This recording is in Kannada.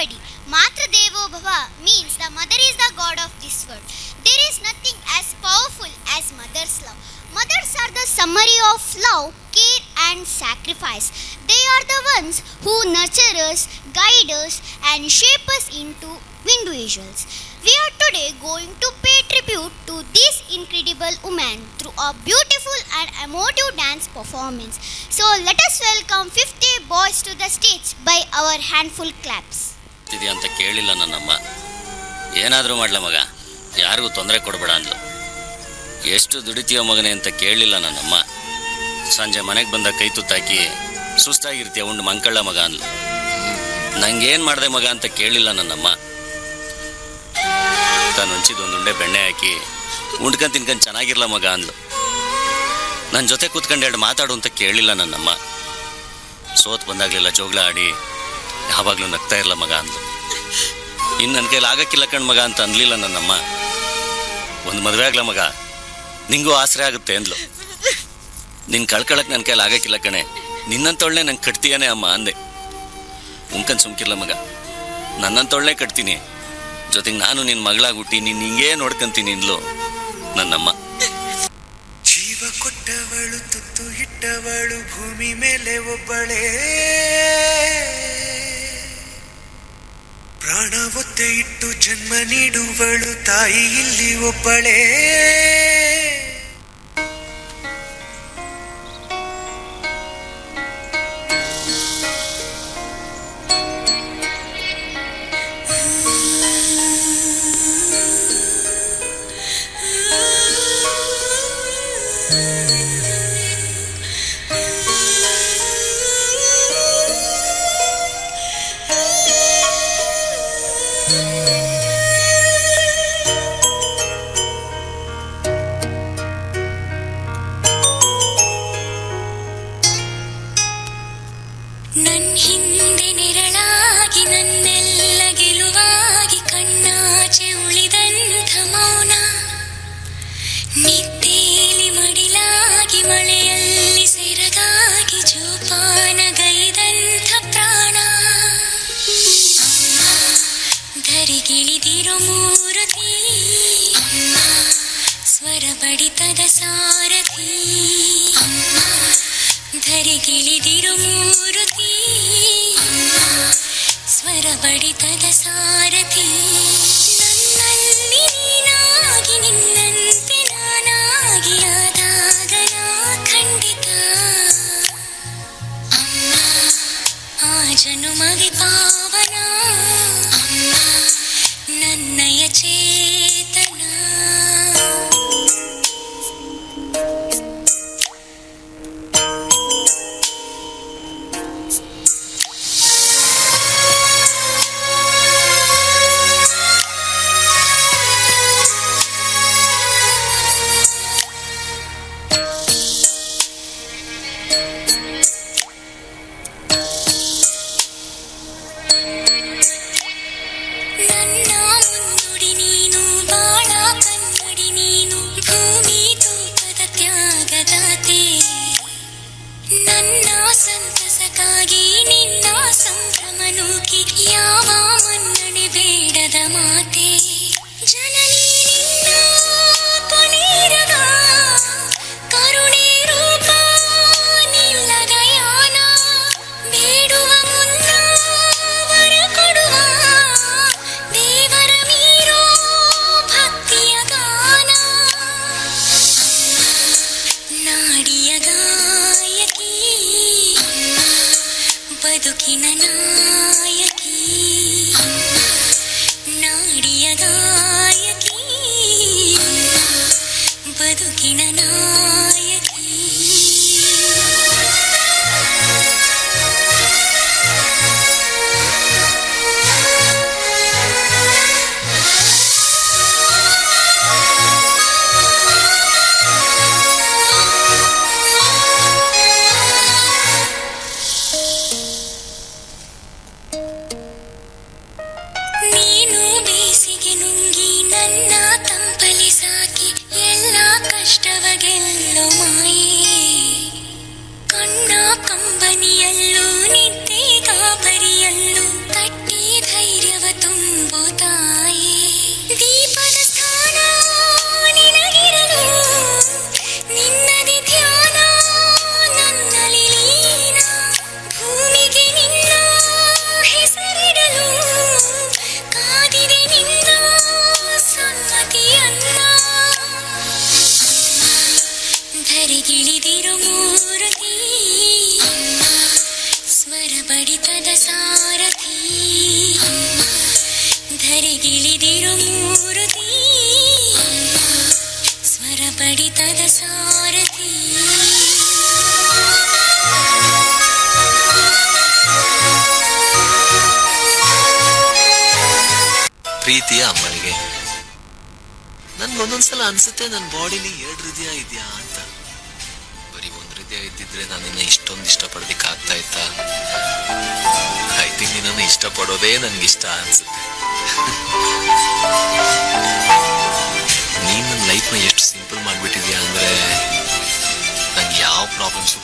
everybody. Matra Devo Bhava means the mother is the god of this world. There is nothing as powerful as mother's love. Mothers are the summary of love, care and sacrifice. They are the ones who nurture us, guide us and shape us into individuals. We are today going to pay tribute to this incredible woman through a beautiful and emotive dance performance. So let us welcome 50 boys to the stage by our handful claps. ಅಂತ ಕೇಳಿಲ್ಲ ನನ್ನಮ್ಮ. ಏನಾದರೂ ಮಾಡ್ಲ ಮಗ, ಯಾರಿಗೂ ತೊಂದರೆ ಕೊಡಬೇಡ ಅಂದ್ಲು. ಎಷ್ಟು ದುಡಿತೀಯ ಮಗನೇ ಅಂತ ಕೇಳಲಿಲ್ಲ ನನ್ನಮ್ಮ. ಸಂಜೆ ಮನೆಗೆ ಬಂದ ಕೈ ತುತ್ತಾಕಿ ಸುಸ್ತಾಗಿರ್ತೀಯ ಉಂಡು ಮಂಕಳ್ಳ ಮಗ ಅಂದ್ಲು. ನಂಗೇನು ಮಾಡಿದೆ ಮಗ ಅಂತ ಕೇಳಲಿಲ್ಲ ನನ್ನಮ್ಮ. ತಾನು ಹೊಂಚಿದೊಂದು ಉಂಡೆ ಬೆಣ್ಣೆ ಹಾಕಿ ಉಂಡ್ಕೊಂಡು ತಿನ್ಕೊಂಡು ಚೆನ್ನಾಗಿರ್ಲ ಮಗ ಅಂದ್ಲು. ನನ್ನ ಜೊತೆ ಕೂತ್ಕೊಂಡು ಎರಡು ಮಾತಾಡು ಅಂತ ಕೇಳಿಲ್ಲ ನನ್ನಮ್ಮ. ಸೋತ್ ಬಂದಾಗಲೆಲ್ಲ ಜೋಗ್ಲ ಆಡಿ ಯಾವಾಗಲೂ ನಗ್ತಾ ಇರಲ್ಲ ಮಗ ಅಂದ್ಲು. ಇನ್ನು ನನ್ನ ಕೈಲಿ ಆಗಕ್ಕಿಲ್ಲ ಕಣ್ ಮಗ ಅಂತ ಅನ್ಲಿಲ್ಲ ನನ್ನಮ್ಮ. ಒಂದು ಮದುವೆ ಆಗ್ಲ ಮಗ, ನಿಂಗೂ ಆಸರೆ ಆಗುತ್ತೆ ಅಂದ್ಲು. ನಿನ್ನ ಕಳ್ಕೊಳಕ್ಕೆ ನನ್ನ ಕೈಲಿ ಆಗಕ್ಕಿಲ್ಲ ಕಣೆ, ನಿನ್ನಂತೊಳ್ಳೆ ನಂಗೆ ಕಟ್ತೀಯಾನೆ ಅಮ್ಮ ಅಂದೆ. ಉಂಕನ್ ಸುಮ್ಕಿರ್ಲ ಮಗ, ನನ್ನಂತೊಳ್ಳೆ ಕಟ್ತೀನಿ, ಜೊತೆಗೆ ನಾನು ನಿನ್ನ ಮಗಳಾಗಿ ಹುಟ್ಟಿ ನಿನ್ನ ಹಿಂಗೇ ನೋಡ್ಕೊಂತೀನಿ ಅಂದ್ಲು ನನ್ನಮ್ಮ. ಜೀವ ಕೊಟ್ಟವಳು ತುತ್ತು ಇಟ್ಟವಳು ಭೂಮಿ ಮೇಲೆ ಒಬ್ಬಳೇ, ಪ್ರಾಣ ಒತ್ತೆ ಇಟ್ಟು ಜನ್ಮ ನೀಡುವಳು ತಾಯಿ ಇಲ್ಲಿ ಒಬ್ಬಳೇ. ನನ್ ಹಿಂದೆ ನೆರಳಾಗಿ ನನ್ನೆಲ್ಲ ಗೆಲುವಾಗಿ ಕಣ್ಣಾಚೆ ಉಳಿದಂಥ ಮೌನ, ನಿದ್ದೇಲಿ ಮಡಿಲಾಗಿ ಮಳೆಯಲ್ಲಿ ಸೆರಗಾಗಿ ಜೋಪಾನಗೈದಂಥ ಪ್ರಾಣ. ಅಮ್ಮ ಧರಿಗಿಳಿದಿರೋ ಮೂರುತಿ, ಅಮ್ಮ ಸ್ವರ ಬಡಿತದ ಸಾರಥಿ, ಅಮ್ಮ ಧರಿಗಿಳಿದಿರೋ ಮೂರುತಿ, ಸ್ವರ ಬಡಿತದ ಸಾರಥಿ. ನನ್ನಲ್ಲಿ ನೀನಾಗಿ ನಿನ್ನಂತೆ ನಾನಾಗಿ ಆದಾಗ ಖಂಡಿತ ಅಮ್ಮ ಆ ಜನುಮಗೆ ಪಾವನ, ಅಮ್ಮ ನನ್ನಯ ಚೇತನ. ನನ್ನ ಮುನ್ನುಡಿ ನೀನು, ಬಾಳ ಕನ್ನಡಿ ನೀನು, ಭೂಮಿ ತೂಕದ ತ್ಯಾಗದಾತೆ. ನನ್ನ ಸಂತಸಕ್ಕಾಗಿ ನಿನ್ನ ಸಂಭ್ರಮ ನೂಕಿ ಯಾವ ಮನ್ನಣೆ ಬೇಡದ ಮಾತೆ. ಜನನಿ ನಿನ್ನ ಕೊನೆರದ ಕರುಣೆ ರೂಪ ನಿಲ್ಲದ ಯಾನ, ಬೇಡುವ ಮುನ್ನ ವರ ಕೊಡುವ ದೇವರ ಮೀರೋ ಭಕ್ತಿಯ ಗಾನ. ನಾಡಿಯ ಗಾಯಕಿ, ಬದುಕಿನ ನಾಯಕಿ, ನಾಡಿಯ ಗಾಯಕಿ, ಬದುಕಿನ ನಾಯಕಿ. ಪ್ರೀತಿಯ ಅಮ್ಮನಿಗೆ. ನನ್ಗೊಂದೊಂದ್ಸಲ ಅನ್ಸುತ್ತೆ ನನ್ನ ಬಾಡಿಲಿ 2 ಹೃದಯ ಇದೆಯಾ ಅಂತ. ಬರೀ 1 ಹೃದಯ ಇದ್ದಿದ್ರೆ ನಾನು ನಿನ್ನ ಇಷ್ಟೊಂದು ಇಷ್ಟಪಡೋದಿಕ್ಕೆ ಆಗ್ತಾ ಇತ್ತಾ? ಐ ಥಿಂಕ್ ನಿನ್ನನ್ನು ಇಷ್ಟಪಡೋದೇ ನನ್ಗಿಷ್ಟ ಅನ್ಸುತ್ತೆ. ನೀನ್ ನನ್ನ ಲೈಫ್ನ ಎಷ್ಟು ಸಿಂಪಲ್ ಮಾಡ್ಬಿಟ್ಟಿದ್ಯಾ ಅಂದ್ರೆ ನಂಗೆ ಯಾವ ಪ್ರಾಬ್ಲಮ್ಸು